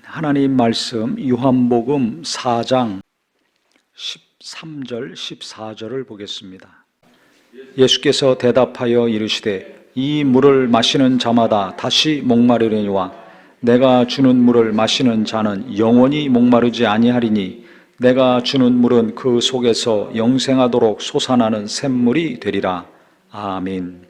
하나님 말씀 요한복음 4장 13절 14절을 보겠습니다. 예수께서 대답하여 이르시되 이 물을 마시는 자마다 다시 목마르려니와 내가 주는 물을 마시는 자는 영원히 목마르지 아니하리니 내가 주는 물은 그 속에서 영생하도록 솟아나는 샘물이 되리라. 아멘.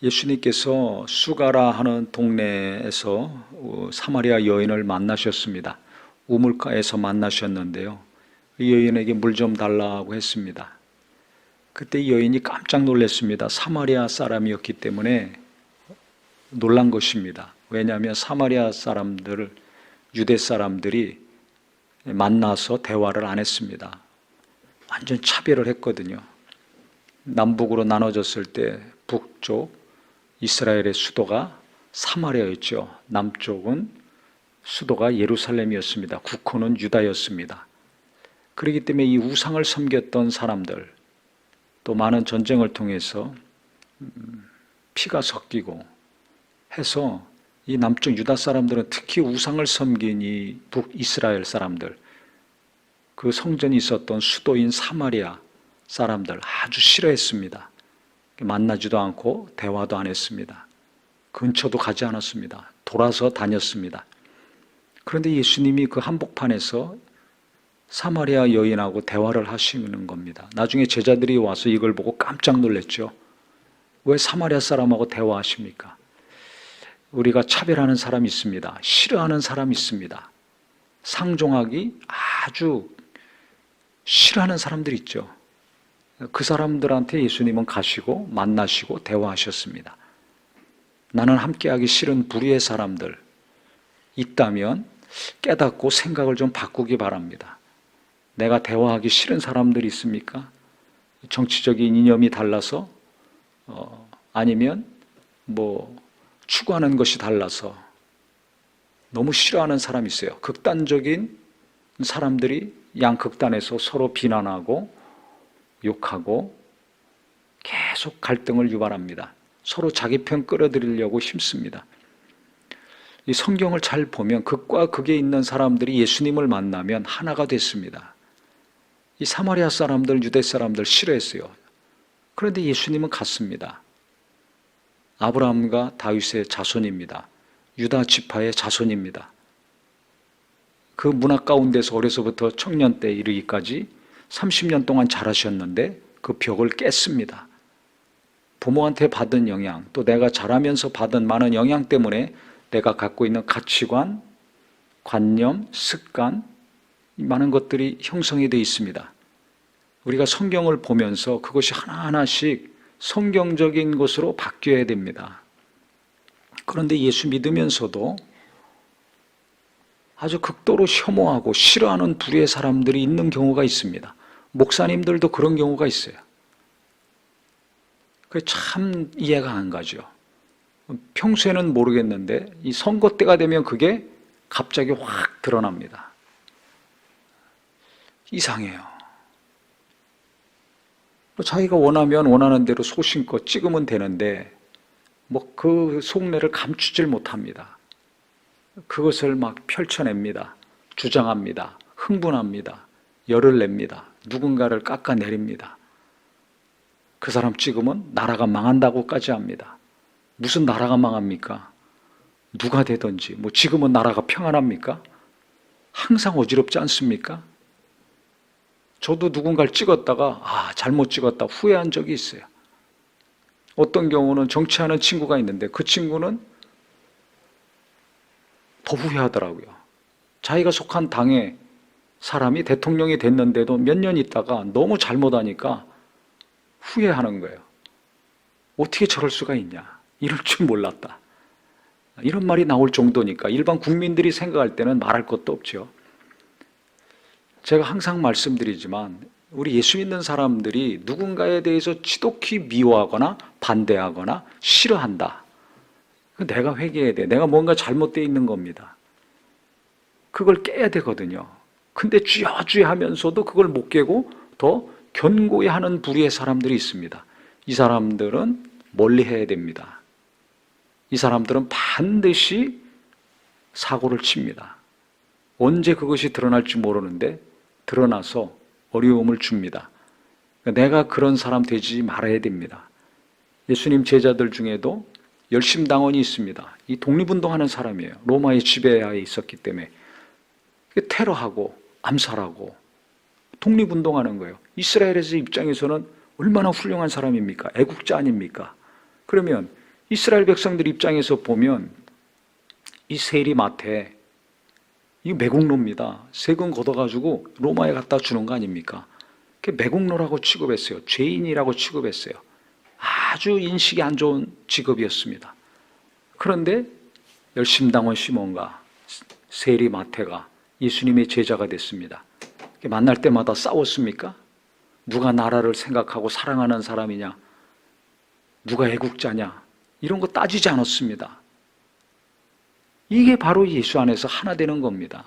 예수님께서 수가라 하는 동네에서 사마리아 여인을 만나셨습니다. 우물가에서 만나셨는데요, 이 여인에게 물 좀 달라고 했습니다. 그때 이 여인이 깜짝 놀랐습니다. 사마리아 사람이었기 때문에 놀란 것입니다. 왜냐하면 사마리아 사람들, 유대 사람들이 만나서 대화를 안 했습니다. 완전 차별을 했거든요. 남북으로 나눠졌을 때 북쪽 이스라엘의 수도가 사마리아였죠. 남쪽은 수도가 예루살렘이었습니다. 국호는 유다였습니다. 그렇기 때문에 이 우상을 섬겼던 사람들, 또 많은 전쟁을 통해서 피가 섞이고 해서 이 남쪽 유다 사람들은 특히 우상을 섬긴 이 북이스라엘 사람들, 그 성전이 있었던 수도인 사마리아 사람들 아주 싫어했습니다. 만나지도 않고 대화도 안 했습니다. 근처도 가지 않았습니다. 돌아서 다녔습니다. 그런데 예수님이 그 한복판에서 사마리아 여인하고 대화를 하시는 겁니다. 나중에 제자들이 와서 이걸 보고 깜짝 놀랐죠. 왜 사마리아 사람하고 대화하십니까? 우리가 차별하는 사람이 있습니다. 싫어하는 사람이 있습니다. 상종하기 아주 싫어하는 사람들이 있죠. 그 사람들한테 예수님은 가시고 만나시고 대화하셨습니다. 나는 함께하기 싫은 불의의 사람들 있다면 깨닫고 생각을 좀 바꾸기 바랍니다. 내가 대화하기 싫은 사람들이 있습니까? 정치적인 이념이 달라서 아니면 추구하는 것이 달라서 너무 싫어하는 사람이 있어요. 극단적인 사람들이 양극단에서 서로 비난하고 욕하고 계속 갈등을 유발합니다. 서로 자기 편 끌어들이려고 힘씁니다. 이 성경을 잘 보면 극과 극에 있는 사람들이 예수님을 만나면 하나가 됐습니다. 이 사마리아 사람들, 유대 사람들 싫어했어요. 그런데 예수님은 같습니다. 아브라함과 다윗의 자손입니다. 유다 지파의 자손입니다. 그 문화 가운데서 어려서부터 청년 때 이르기까지 30년 동안 자라셨는데 그 벽을 깼습니다. 부모한테 받은 영향, 또 내가 자라면서 받은 많은 영향 때문에 내가 갖고 있는 가치관, 관념, 습관, 많은 것들이 형성이 되어 있습니다. 우리가 성경을 보면서 그것이 하나하나씩 성경적인 것으로 바뀌어야 됩니다. 그런데 예수 믿으면서도 아주 극도로 혐오하고 싫어하는 불의의 사람들이 있는 경우가 있습니다. 목사님들도 그런 경우가 있어요. 그게 참 이해가 안 가죠. 평소에는 모르겠는데 이 선거 때가 되면 그게 갑자기 확 드러납니다. 이상해요. 자기가 원하면 원하는 대로 소신껏 찍으면 되는데 그 속내를 감추질 못합니다. 그것을 막 펼쳐냅니다. 주장합니다. 흥분합니다. 열을 냅니다. 누군가를 깎아내립니다. 그 사람 찍으면 나라가 망한다고까지 합니다. 무슨 나라가 망합니까? 누가 되든지 지금은 나라가 평안합니까? 항상 어지럽지 않습니까? 저도 누군가를 찍었다가 잘못 찍었다 후회한 적이 있어요. 어떤 경우는 정치하는 친구가 있는데 그 친구는 더 후회하더라고요. 자기가 속한 당의 사람이 대통령이 됐는데도 몇 년 있다가 너무 잘못하니까 후회하는 거예요. 어떻게 저럴 수가 있냐. 이럴 줄 몰랐다. 이런 말이 나올 정도니까 일반 국민들이 생각할 때는 말할 것도 없죠. 제가 항상 말씀드리지만 우리 예수 믿는 사람들이 누군가에 대해서 지독히 미워하거나 반대하거나 싫어한다. 내가 회개해야 돼. 내가 뭔가 잘못되어 있는 겁니다. 그걸 깨야 되거든요. 근데 쥐어쥐어 하면서도 그걸 못 깨고 더 견고히 하는 불의의 사람들이 있습니다. 이 사람들은 멀리 해야 됩니다. 이 사람들은 반드시 사고를 칩니다. 언제 그것이 드러날지 모르는데 드러나서 어려움을 줍니다. 내가 그런 사람 되지 말아야 됩니다. 예수님 제자들 중에도 열심당원이 있습니다. 이 독립운동하는 사람이에요. 로마의 지배하에 있었기 때문에 테러하고 암살하고 독립운동하는 거예요. 이스라엘에서 입장에서는 얼마나 훌륭한 사람입니까? 애국자 아닙니까? 그러면 이스라엘 백성들 입장에서 보면 이 세리마태 이 매국노입니다. 세금 걷어가지고 로마에 갖다 주는 거 아닙니까? 매국노라고 취급했어요. 죄인이라고 취급했어요. 아주 인식이 안 좋은 직업이었습니다. 그런데 열심당원 시몬과 세리마태가 예수님의 제자가 됐습니다. 만날 때마다 싸웠습니까? 누가 나라를 생각하고 사랑하는 사람이냐? 누가 애국자냐? 이런 거 따지지 않았습니다. 이게 바로 예수 안에서 하나 되는 겁니다.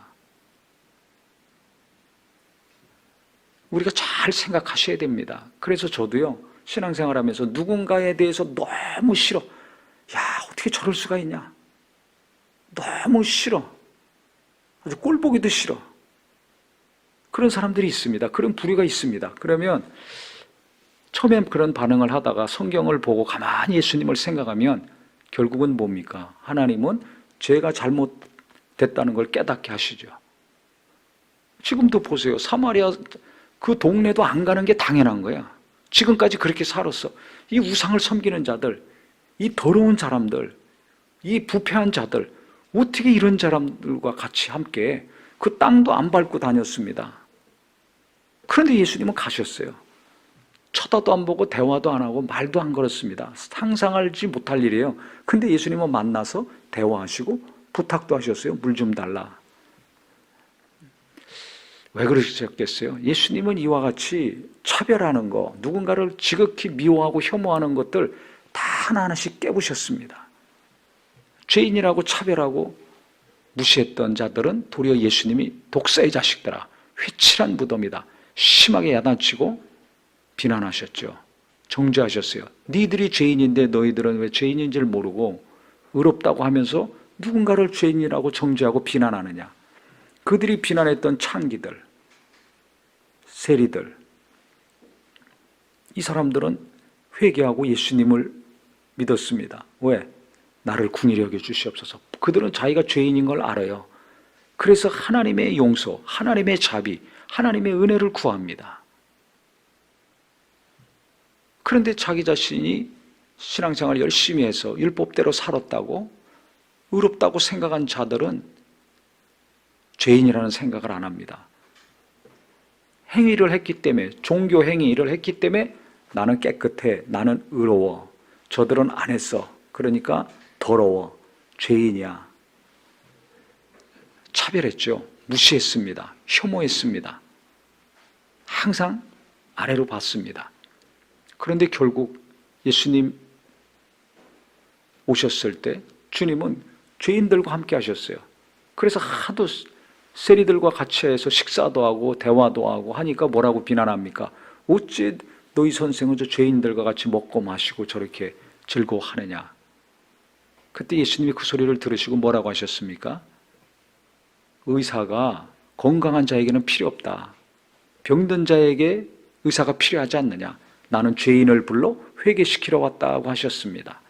우리가 잘 생각하셔야 됩니다. 그래서 저도요, 신앙생활하면서 누군가에 대해서 너무 싫어. 야, 어떻게 저럴 수가 있냐? 너무 싫어. 아주 꼴보기도 싫어. 그런 사람들이 있습니다. 그런 부류가 있습니다. 그러면 처음엔 그런 반응을 하다가 성경을 보고 가만히 예수님을 생각하면 결국은 뭡니까? 하나님은 죄가 잘못됐다는 걸 깨닫게 하시죠. 지금도 보세요. 사마리아 그 동네도 안 가는 게 당연한 거야. 지금까지 그렇게 살았어. 이 우상을 섬기는 자들, 이 더러운 사람들, 이 부패한 자들, 어떻게 이런 사람들과 같이 함께 그 땅도 안 밟고 다녔습니다. 그런데 예수님은 가셨어요. 쳐다도 안 보고 대화도 안 하고 말도 안 걸었습니다. 상상하지 못할 일이에요. 근데 예수님은 만나서 대화하시고 부탁도 하셨어요. 물 좀 달라. 왜 그러셨겠어요? 예수님은 이와 같이 차별하는 거, 누군가를 지극히 미워하고 혐오하는 것들 다 하나하나씩 깨부셨습니다. 죄인이라고 차별하고 무시했던 자들은 도리어 예수님이 독사의 자식들아, 회칠한 무덤이다, 심하게 야단치고 비난하셨죠. 정죄하셨어요. 니들이 죄인인데 너희들은 왜 죄인인지를 모르고 의롭다고 하면서 누군가를 죄인이라고 정죄하고 비난하느냐. 그들이 비난했던 창기들, 세리들, 이 사람들은 회개하고 예수님을 믿었습니다. 왜? 나를 긍휼히 여겨 주시옵소서. 그들은 자기가 죄인인 걸 알아요. 그래서 하나님의 용서, 하나님의 자비, 하나님의 은혜를 구합니다. 그런데 자기 자신이 신앙생활 열심히 해서 율법대로 살았다고, 의롭다고 생각한 자들은 죄인이라는 생각을 안 합니다. 행위를 했기 때문에, 종교 행위를 했기 때문에 나는 깨끗해, 나는 의로워. 저들은 안 했어. 그러니까 더러워, 죄인이야. 차별했죠. 무시했습니다. 혐오했습니다. 항상 아래로 봤습니다. 그런데 결국 예수님 오셨을 때 주님은 죄인들과 함께 하셨어요. 그래서 하도 세리들과 같이 해서 식사도 하고 대화도 하고 하니까 뭐라고 비난합니까? 어찌 너희 선생은 저 죄인들과 같이 먹고 마시고 저렇게 즐거워하느냐? 그때 예수님이 그 소리를 들으시고 뭐라고 하셨습니까? 의사가 건강한 자에게는 필요 없다. 병든 자에게 의사가 필요하지 않느냐? 나는 죄인을 불러 회개시키러 왔다고 하셨습니다.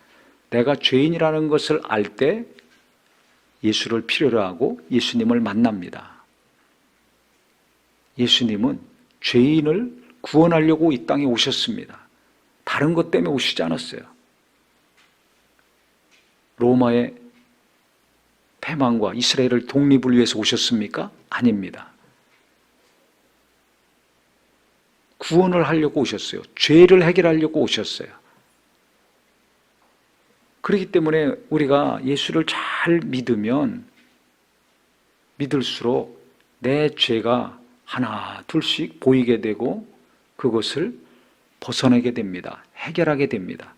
내가 죄인이라는 것을 알 때 예수를 필요로 하고 예수님을 만납니다. 예수님은 죄인을 구원하려고 이 땅에 오셨습니다. 다른 것 때문에 오시지 않았어요. 로마의 패망과 이스라엘을 독립을 위해서 오셨습니까? 아닙니다. 구원을 하려고 오셨어요. 죄를 해결하려고 오셨어요. 그렇기 때문에 우리가 예수를 잘 믿으면 믿을수록 내 죄가 하나 둘씩 보이게 되고 그것을 벗어내게 됩니다. 해결하게 됩니다.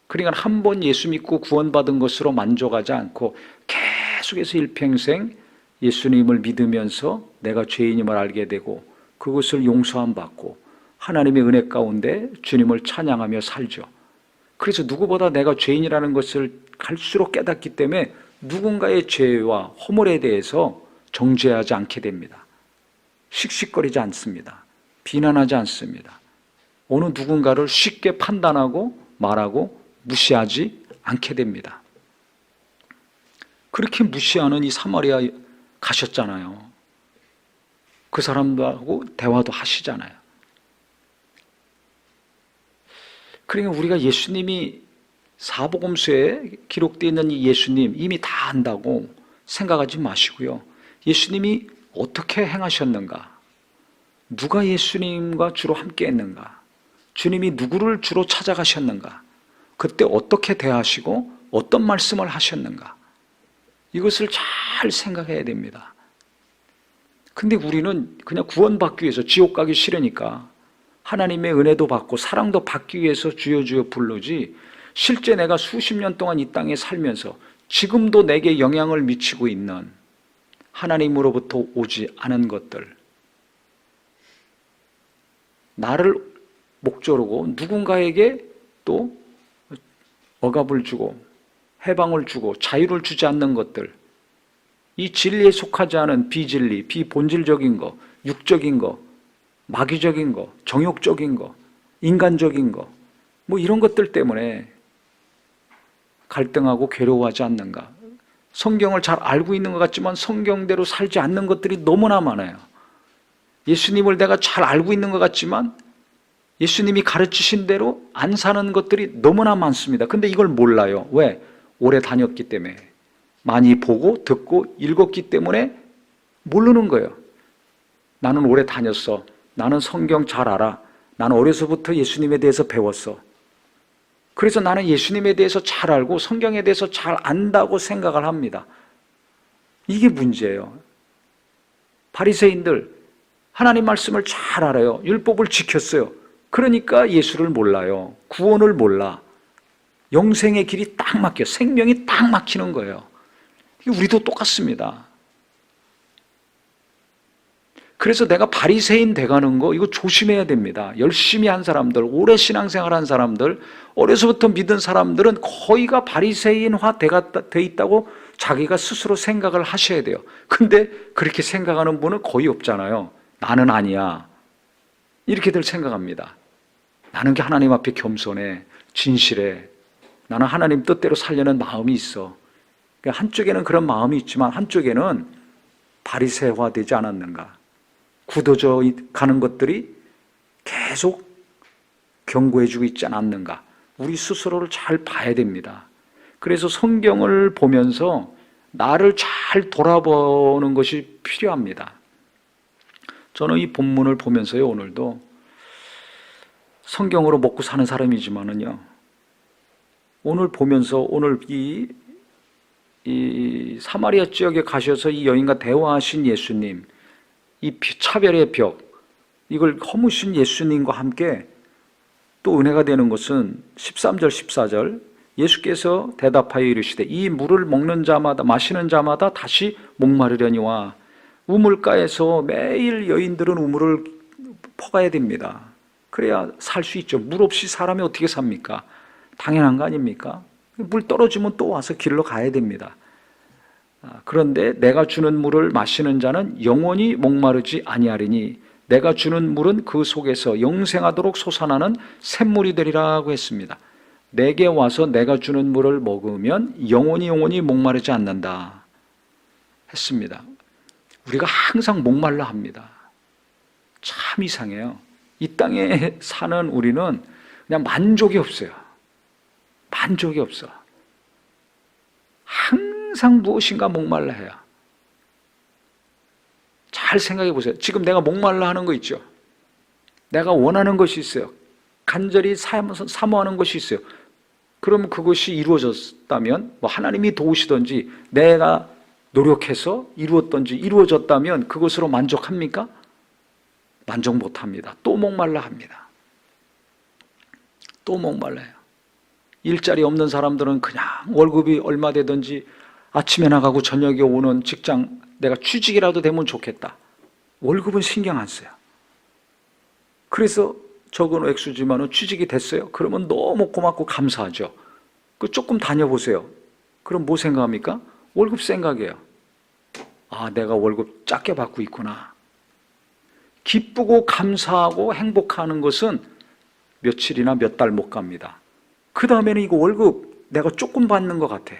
그러니까 한 번 예수 믿고 구원받은 것으로 만족하지 않고 계속해서 일평생 예수님을 믿으면서 내가 죄인임을 알게 되고 그것을 용서함 받고 하나님의 은혜 가운데 주님을 찬양하며 살죠. 그래서 누구보다 내가 죄인이라는 것을 갈수록 깨닫기 때문에 누군가의 죄와 허물에 대해서 정죄하지 않게 됩니다. 씩씩거리지 않습니다. 비난하지 않습니다. 어느 누군가를 쉽게 판단하고 말하고 무시하지 않게 됩니다. 그렇게 무시하는 이 사마리아 가셨잖아요. 그 사람들하고 대화도 하시잖아요. 그러니까 우리가 예수님이 사복음서에 기록되어 있는 이 예수님 이미 다 안다고 생각하지 마시고요. 예수님이 어떻게 행하셨는가? 누가 예수님과 주로 함께 했는가? 주님이 누구를 주로 찾아가셨는가? 그때 어떻게 대하시고 어떤 말씀을 하셨는가? 이것을 잘 생각해야 됩니다. 근데 우리는 그냥 구원받기 위해서 지옥 가기 싫으니까 하나님의 은혜도 받고 사랑도 받기 위해서 주여 주여 부르지, 실제 내가 수십 년 동안 이 땅에 살면서 지금도 내게 영향을 미치고 있는 하나님으로부터 오지 않은 것들, 나를 목조르고 누군가에게 또 억압을 주고 해방을 주고 자유를 주지 않는 것들, 이 진리에 속하지 않은 비진리, 비본질적인 거, 육적인 거, 마귀적인 거, 정욕적인 거, 인간적인 거, 뭐 이런 것들 때문에 갈등하고 괴로워하지 않는가? 성경을 잘 알고 있는 것 같지만 성경대로 살지 않는 것들이 너무나 많아요. 예수님을 내가 잘 알고 있는 것 같지만 예수님이 가르치신 대로 안 사는 것들이 너무나 많습니다. 근데 이걸 몰라요. 왜? 오래 다녔기 때문에. 많이 보고 듣고 읽었기 때문에 모르는 거예요. 나는 오래 다녔어. 나는 성경 잘 알아. 나는 어려서부터 예수님에 대해서 배웠어. 그래서 나는 예수님에 대해서 잘 알고 성경에 대해서 잘 안다고 생각을 합니다. 이게 문제예요. 바리새인들 하나님 말씀을 잘 알아요. 율법을 지켰어요. 그러니까 예수를 몰라요. 구원을 몰라. 영생의 길이 딱 막혀. 생명이 딱 막히는 거예요. 우리도 똑같습니다. 그래서 내가 바리새인 돼가는 거 이거 조심해야 됩니다. 열심히 한 사람들, 오래 신앙생활한 사람들, 어려서부터 믿은 사람들은 거의가 바리새인화 돼 있다고 자기가 스스로 생각을 하셔야 돼요. 근데 그렇게 생각하는 분은 거의 없잖아요. 나는 아니야. 이렇게들 생각합니다. 나는 하나님 앞에 겸손해, 진실해. 나는 하나님 뜻대로 살려는 마음이 있어. 한쪽에는 그런 마음이 있지만 한쪽에는 바리새화되지 않았는가? 굳어져 가는 것들이 계속 경고해주고 있지 않았는가? 우리 스스로를 잘 봐야 됩니다. 그래서 성경을 보면서 나를 잘 돌아보는 것이 필요합니다. 저는 이 본문을 보면서요, 오늘도 성경으로 먹고 사는 사람이지만은요, 오늘 보면서 오늘 이 사마리아 지역에 가셔서 이 여인과 대화하신 예수님, 이 차별의 벽, 이걸 허무신 예수님과 함께 또 은혜가 되는 것은 13절 14절 예수께서 대답하여 이르시되 이 물을 먹는 자마다 마시는 자마다 다시 목마르려니와 우물가에서 매일 여인들은 우물을 퍼가야 됩니다. 그래야 살 수 있죠. 물 없이 사람이 어떻게 삽니까? 당연한 거 아닙니까? 물 떨어지면 또 와서 길로 가야 됩니다. 그런데 내가 주는 물을 마시는 자는 영원히 목마르지 아니하리니 내가 주는 물은 그 속에서 영생하도록 솟아나는 샘물이 되리라고 했습니다. 내게 와서 내가 주는 물을 먹으면 영원히 목마르지 않는다 했습니다. 우리가 항상 목말라 합니다. 참 이상해요. 이 땅에 사는 우리는 그냥 만족이 없어요. 만족이 없어. 항상 무엇인가 목말라 해요. 잘 생각해 보세요. 지금 내가 목말라 하는 거 있죠? 내가 원하는 것이 있어요. 간절히 사모하는 것이 있어요. 그러면 그것이 이루어졌다면, 뭐 하나님이 도우시든지 내가 노력해서 이루었든지 이루어졌다면 그것으로 만족합니까? 만족 못합니다. 또 목말라 합니다. 또 목말라요. 일자리 없는 사람들은 그냥 월급이 얼마 되든지 아침에 나가고 저녁에 오는 직장, 내가 취직이라도 되면 좋겠다. 월급은 신경 안 써요. 그래서 적은 액수지만 취직이 됐어요. 그러면 너무 고맙고 감사하죠. 그 조금 다녀보세요. 그럼 뭐 생각합니까? 월급 생각이에요. 아, 내가 월급 작게 받고 있구나. 기쁘고 감사하고 행복하는 것은 며칠이나 몇 달 못 갑니다. 그 다음에는 이거 월급 내가 조금 받는 것 같아.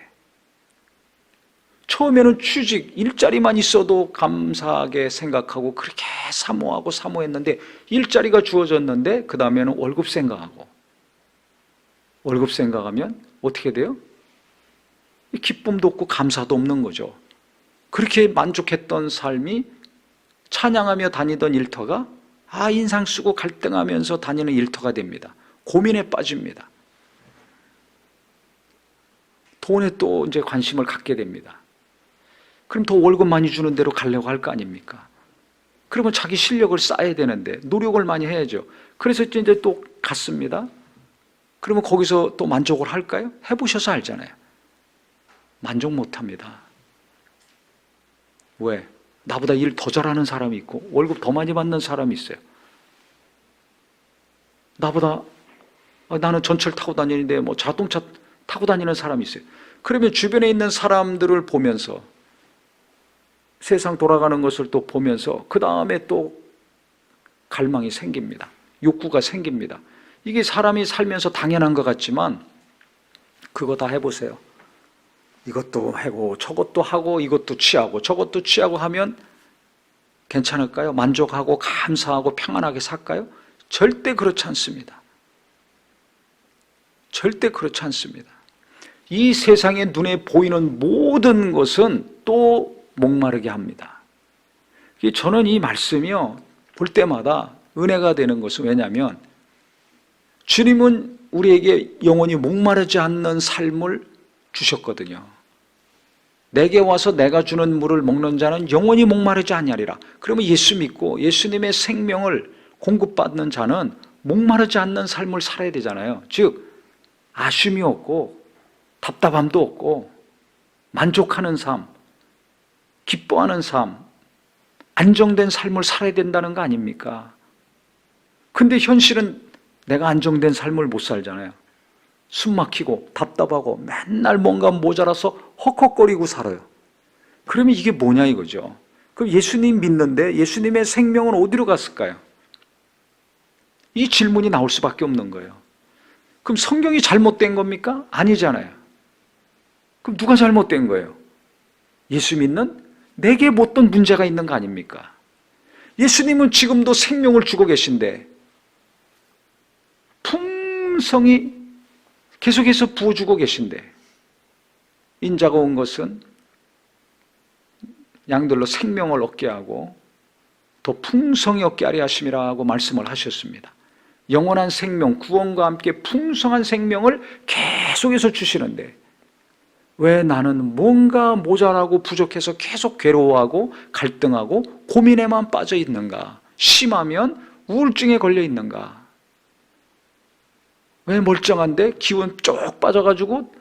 처음에는 취직, 일자리만 있어도 감사하게 생각하고 그렇게 사모하고 사모했는데 일자리가 주어졌는데 그 다음에는 월급 생각하고 월급 생각하면 어떻게 돼요? 기쁨도 없고 감사도 없는 거죠. 그렇게 만족했던 삶이 찬양하며 다니던 일터가 인상 쓰고 갈등하면서 다니는 일터가 됩니다. 고민에 빠집니다. 돈에 또 이제 관심을 갖게 됩니다. 그럼 더 월급 많이 주는 대로 가려고 할 거 아닙니까? 그러면 자기 실력을 쌓아야 되는데 노력을 많이 해야죠. 그래서 이제 또 갔습니다. 그러면 거기서 또 만족을 할까요? 해보셔서 알잖아요. 만족 못합니다. 왜? 나보다 일 더 잘하는 사람이 있고 월급 더 많이 받는 사람이 있어요. 나보다 나는 전철 타고 다니는데 뭐 자동차 타고 다니는 사람이 있어요. 그러면 주변에 있는 사람들을 보면서 세상 돌아가는 것을 또 보면서 그 다음에 또 갈망이 생깁니다. 욕구가 생깁니다. 이게 사람이 살면서 당연한 것 같지만 그거 다 해보세요. 이것도 하고 저것도 하고 이것도 취하고 저것도 취하고 하면 괜찮을까요? 만족하고 감사하고 평안하게 살까요? 절대 그렇지 않습니다. 절대 그렇지 않습니다. 이 세상에 눈에 보이는 모든 것은 또 목마르게 합니다. 저는 이 말씀이요 볼 때마다 은혜가 되는 것은 왜냐하면 주님은 우리에게 영원히 목마르지 않는 삶을 주셨거든요. 내게 와서 내가 주는 물을 먹는 자는 영원히 목마르지 아니하리라. 그러면 예수 믿고 예수님의 생명을 공급받는 자는 목마르지 않는 삶을 살아야 되잖아요. 즉 아쉬움이 없고 답답함도 없고 만족하는 삶, 기뻐하는 삶, 안정된 삶을 살아야 된다는 거 아닙니까? 근데 현실은 내가 안정된 삶을 못 살잖아요. 숨 막히고 답답하고 맨날 뭔가 모자라서 헉헉거리고 살아요. 그러면 이게 뭐냐 이거죠. 그럼 예수님 믿는데 예수님의 생명은 어디로 갔을까요? 이 질문이 나올 수밖에 없는 거예요. 그럼 성경이 잘못된 겁니까? 아니잖아요. 그럼 누가 잘못된 거예요? 예수 믿는 내게 어떤 문제가 있는 거 아닙니까? 예수님은 지금도 생명을 주고 계신데 풍성히 계속해서 부어주고 계신데 인자가 온 것은 양들로 생명을 얻게 하고 더 풍성히 얻게 하려 하심이라고 말씀을 하셨습니다. 영원한 생명, 구원과 함께 풍성한 생명을 계속해서 주시는데 왜 나는 뭔가 모자라고 부족해서 계속 괴로워하고 갈등하고 고민에만 빠져 있는가? 심하면 우울증에 걸려 있는가? 왜 멀쩡한데 기운 쭉 빠져가지고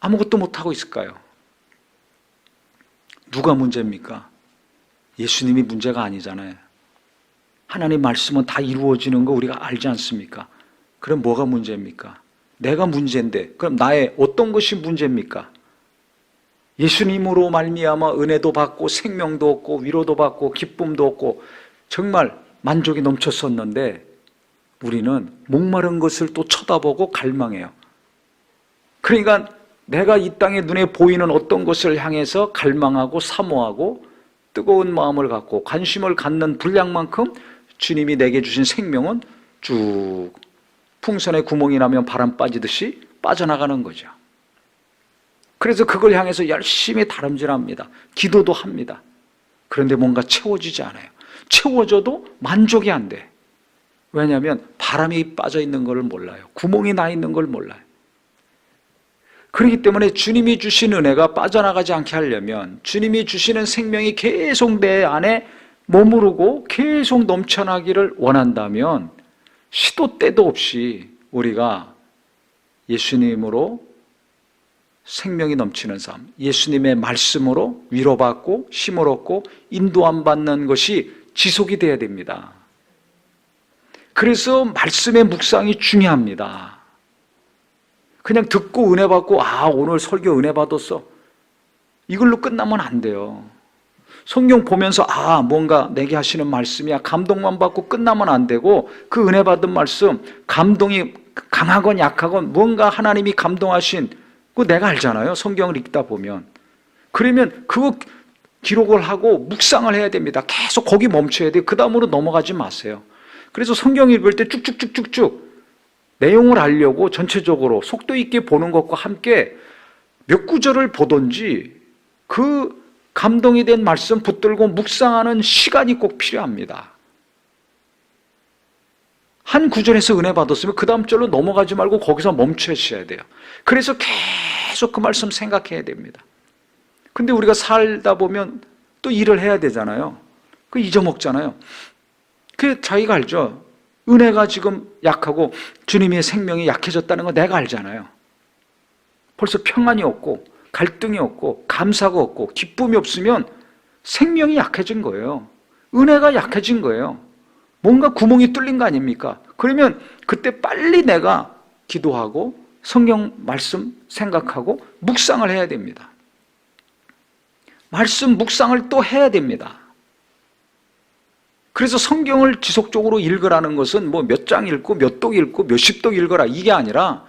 아무것도 못하고 있을까요? 누가 문제입니까? 예수님이 문제가 아니잖아요. 하나님 말씀은 다 이루어지는 거 우리가 알지 않습니까? 그럼 뭐가 문제입니까? 내가 문제인데 그럼 나의 어떤 것이 문제입니까? 예수님으로 말미암아 은혜도 받고 생명도 얻고 위로도 받고 기쁨도 얻고 정말 만족이 넘쳤었는데 우리는 목마른 것을 또 쳐다보고 갈망해요. 그러니까 내가 이 땅에 눈에 보이는 어떤 것을 향해서 갈망하고 사모하고 뜨거운 마음을 갖고 관심을 갖는 분량만큼 주님이 내게 주신 생명은 쭉 풍선에 구멍이 나면 바람 빠지듯이 빠져나가는 거죠. 그래서 그걸 향해서 열심히 다름질합니다. 기도도 합니다. 그런데 뭔가 채워지지 않아요. 채워져도 만족이 안 돼. 왜냐하면 바람이 빠져 있는 걸 몰라요. 구멍이 나 있는 걸 몰라요. 그렇기 때문에 주님이 주신 은혜가 빠져나가지 않게 하려면 주님이 주시는 생명이 계속 내 안에 머무르고 계속 넘쳐나기를 원한다면 시도 때도 없이 우리가 예수님으로 생명이 넘치는 삶, 예수님의 말씀으로 위로받고 힘을 얻고 인도함 받는 것이 지속이 돼야 됩니다. 그래서 말씀의 묵상이 중요합니다. 그냥 듣고 은혜 받고 오늘 설교 은혜 받았어. 이걸로 끝나면 안 돼요. 성경 보면서 뭔가 내게 하시는 말씀이야 감동만 받고 끝나면 안 되고, 그 은혜 받은 말씀 감동이 강하건 약하건 뭔가 하나님이 감동하신 그 내가 알잖아요. 성경을 읽다 보면. 그러면 그거 기록을 하고 묵상을 해야 됩니다. 계속 거기 멈춰야 돼요. 그 다음으로 넘어가지 마세요. 그래서 성경 읽을 때 쭉쭉쭉쭉쭉 내용을 알려고 전체적으로 속도 있게 보는 것과 함께 몇 구절을 보든지 그 감동이 된 말씀 붙들고 묵상하는 시간이 꼭 필요합니다. 한 구절에서 은혜 받았으면 그 다음 절로 넘어가지 말고 거기서 멈추셔야 돼요. 그래서 계속 그 말씀 생각해야 됩니다. 근데 우리가 살다 보면 또 일을 해야 되잖아요. 그 잊어먹잖아요. 그 자기가 알죠. 은혜가 지금 약하고 주님의 생명이 약해졌다는 거 내가 알잖아요. 벌써 평안이 없고 갈등이 없고 감사가 없고 기쁨이 없으면 생명이 약해진 거예요. 은혜가 약해진 거예요. 뭔가 구멍이 뚫린 거 아닙니까? 그러면 그때 빨리 내가 기도하고 성경 말씀 생각하고 묵상을 해야 됩니다. 말씀 묵상을 또 해야 됩니다. 그래서 성경을 지속적으로 읽으라는 것은 뭐 몇 장 읽고 몇 독 읽고 몇십 독 읽어라 이게 아니라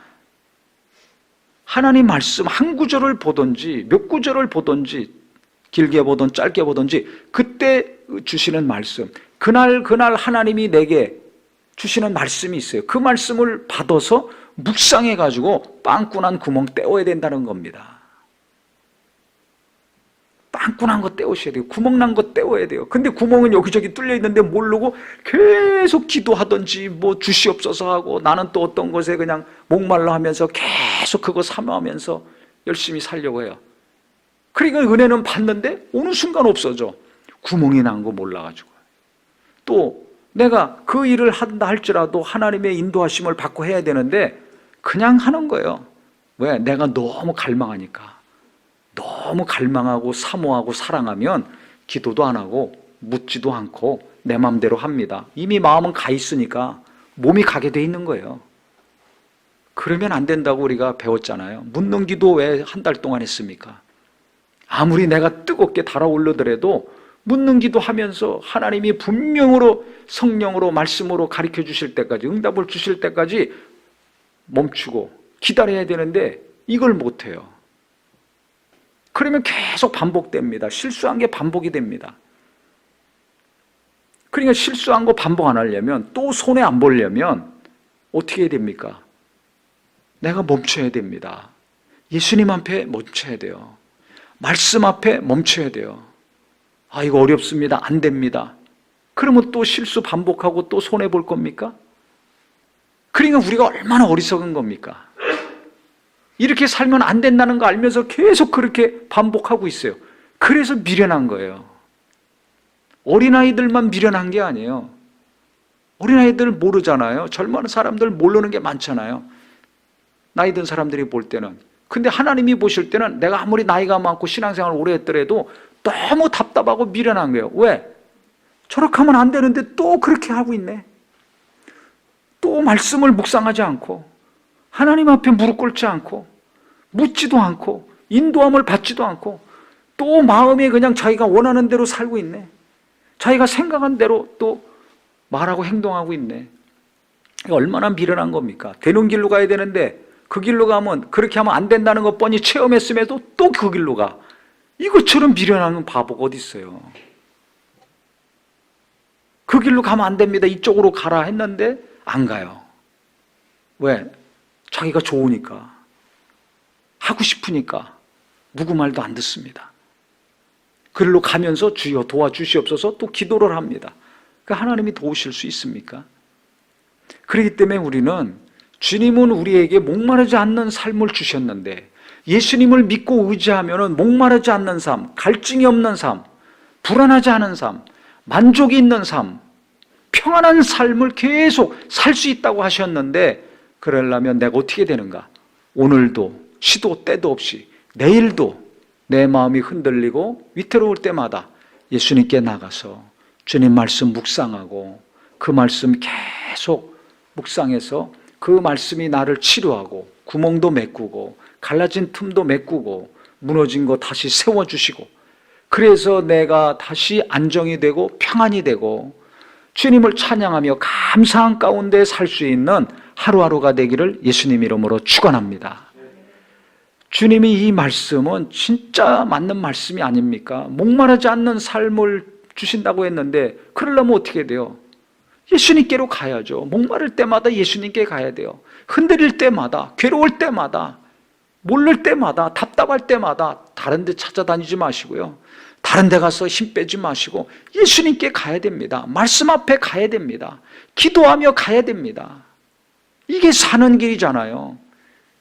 하나님 말씀 한 구절을 보든지 몇 구절을 보든지 길게 보든 짧게 보든지 그때 주시는 말씀, 그날 하나님이 내게 주시는 말씀이 있어요. 그 말씀을 받아서 묵상해가지고 빵꾸난 구멍 떼어야 된다는 겁니다. 빵꾸난 거 떼우셔야 돼요. 구멍난 거 떼워야 돼요. 근데 구멍은 여기저기 뚫려 있는데 모르고 계속 기도하든지 뭐 주시옵소서 하고 나는 또 어떤 것에 그냥 목말라 하면서 계속 그거 사모하면서 열심히 살려고 해요. 그러니까 은혜는 받는데 어느 순간 없어져. 구멍이 난 거 몰라가지고. 또 내가 그 일을 한다 할지라도 하나님의 인도하심을 받고 해야 되는데 그냥 하는 거예요. 왜? 내가 너무 갈망하니까. 너무 갈망하고 사모하고 사랑하면 기도도 안 하고 묻지도 않고 내 마음대로 합니다. 이미 마음은 가 있으니까 몸이 가게 돼 있는 거예요. 그러면 안 된다고 우리가 배웠잖아요. 묻는 기도 왜 한 달 동안 했습니까? 아무리 내가 뜨겁게 달아오르더라도 묻는 기도 하면서 하나님이 분명으로 성령으로 말씀으로 가르쳐 주실 때까지 응답을 주실 때까지 멈추고 기다려야 되는데 이걸 못해요. 그러면 계속 반복됩니다. 실수한 게 반복이 됩니다. 그러니까 실수한 거 반복 안 하려면 또 손해 안 보려면 어떻게 해야 됩니까? 내가 멈춰야 됩니다. 예수님 앞에 멈춰야 돼요. 말씀 앞에 멈춰야 돼요. 이거 어렵습니다. 안 됩니다. 그러면 또 실수 반복하고 또 손해 볼 겁니까? 그러니까 우리가 얼마나 어리석은 겁니까? 이렇게 살면 안 된다는 거 알면서 계속 그렇게 반복하고 있어요. 그래서 미련한 거예요. 어린아이들만 미련한 게 아니에요. 어린아이들 모르잖아요. 젊은 사람들 모르는 게 많잖아요. 나이 든 사람들이 볼 때는. 근데 하나님이 보실 때는 내가 아무리 나이가 많고 신앙생활을 오래 했더라도 너무 답답하고 미련한 거예요. 왜? 저렇게 하면 안 되는데 또 그렇게 하고 있네. 또 말씀을 묵상하지 않고 하나님 앞에 무릎 꿇지 않고 묻지도 않고 인도함을 받지도 않고 또 마음에 그냥 자기가 원하는 대로 살고 있네. 자기가 생각한 대로 또 말하고 행동하고 있네. 얼마나 미련한 겁니까? 되는 길로 가야 되는데 그 길로 가면 그렇게 하면 안 된다는 것 뻔히 체험했음에도 또 그 길로 가. 이것처럼 미련한 바보가 어디 있어요. 그 길로 가면 안 됩니다. 이쪽으로 가라 했는데 안 가요. 왜? 자기가 좋으니까. 하고 싶으니까. 누구 말도 안 듣습니다. 그 길로 가면서 주여 도와주시옵소서 또 기도를 합니다. 그러니까 하나님이 도우실 수 있습니까? 그렇기 때문에 우리는 주님은 우리에게 목마르지 않는 삶을 주셨는데 예수님을 믿고 의지하면 목마르지 않는 삶, 갈증이 없는 삶, 불안하지 않은 삶, 만족이 있는 삶, 평안한 삶을 계속 살 수 있다고 하셨는데 그러려면 내가 어떻게 되는가? 오늘도 시도 때도 없이 내일도 내 마음이 흔들리고 위태로울 때마다 예수님께 나가서 주님 말씀 묵상하고 그 말씀 계속 묵상해서 그 말씀이 나를 치료하고 구멍도 메꾸고 갈라진 틈도 메꾸고 무너진 거 다시 세워주시고, 그래서 내가 다시 안정이 되고 평안이 되고 주님을 찬양하며 감사한 가운데 살 수 있는 하루하루가 되기를 예수님 이름으로 축원합니다. 주님이 이 말씀은 진짜 맞는 말씀이 아닙니까? 목마르지 않는 삶을 주신다고 했는데 그러려면 어떻게 돼요? 예수님께로 가야죠. 목마를 때마다 예수님께 가야 돼요. 흔들릴 때마다, 괴로울 때마다, 모를 때마다, 답답할 때마다 다른 데 찾아다니지 마시고요. 다른 데 가서 힘 빼지 마시고 예수님께 가야 됩니다. 말씀 앞에 가야 됩니다. 기도하며 가야 됩니다. 이게 사는 길이잖아요.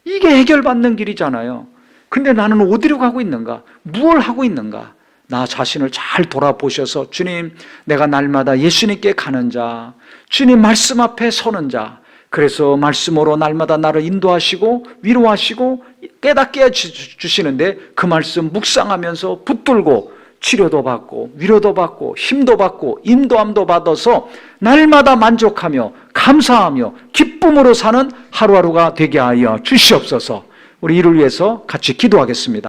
이게 해결받는 길이잖아요. 근데 나는 어디로 가고 있는가? 무엇을 하고 있는가? 나 자신을 잘 돌아보셔서 주님, 내가 날마다 예수님께 가는 자, 주님 말씀 앞에 서는 자, 그래서 말씀으로 날마다 나를 인도하시고 위로하시고 깨닫게 해주시는데 그 말씀 묵상하면서 붙들고 치료도 받고 위로도 받고 힘도 받고 인도함도 받아서 날마다 만족하며 감사하며 기쁨으로 사는 하루하루가 되게 하여 주시옵소서. 우리 이를 위해서 같이 기도하겠습니다.